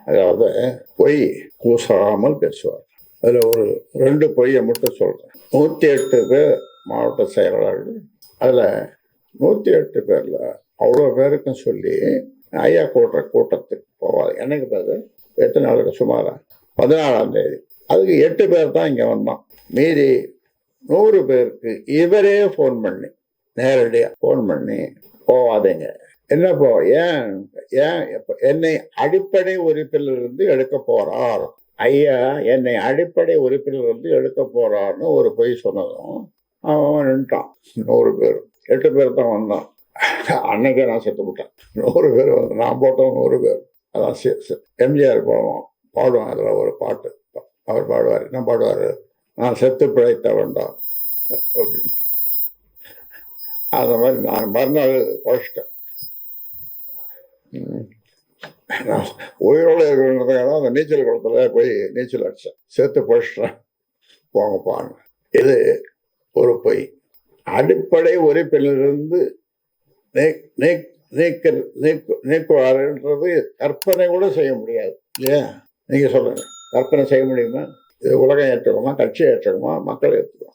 அதாவது பொய் கூசாமல் பேசுவார். அதில் ஒரு 2 பொய்யை மட்டும் சொல்கிறேன். 108 பேர் மாவட்ட செயலாளர்கள். அதில் 108 பேரில் அவ்வளோ பேருக்கும் சொல்லி ஐயா கூட்டத்துக்கு போவார். எனக்கு பேர் எத்தனை நாளுக்கு சுமாராக 14ஆம் தேதி. அதுக்கு 8 பேர் தான் இங்கே வந்தோம். மீதி 100 பேருக்கு இவரே ஃபோன் பண்ணி, நேரடியாக ஃபோன் பண்ணி, போவாதீங்க, என்னப்போ ஏன் என்னை அடிப்படை உறுப்பிலிருந்து எடுக்க போறார், ஐயா என்னை அடிப்படை உறுப்பிலிருந்து எடுக்க போறார்னு ஒரு பொய் சொன்னதும் அவன் நின்ட்டான். 100 பேர், 8 பேர் தான் வந்தான். அன்னைக்கே நான் செத்து விட்டேன். 100 பேர் வந்து நான் போட்டவன் 100 பேர். அதான் எம்ஜிஆர் பாடுவான். அதில் ஒரு பாட்டு அவர் பாடுவார். என்ன பாடுவார்? நான் செத்து பிழைத்த வேண்டாம் அப்படின்னு. அந்த மாதிரி நான் மறுநாள் குறைச்சிட்டேன். நான் உயிரோடு இருக்கிறதுக்காக அந்த நீச்சல் குளத்துல போய் நீச்சல் அடித்தேன். சேர்த்து படிச்சிட்டேன், போங்கப்பான்னு. இது ஒரு பொய். அடிப்படை உறுப்பிலிருந்து நீக்குவாருன்றது கற்பனை கூட செய்ய முடியாது இல்லையா? நீங்க சொல்லுங்க, கற்பனை செய்ய முடியுமா? இது உலகம் ஏற்றுக்குமா, கட்சி ஏற்றுக்குமா, மக்கள் ஏற்றுக்குமா?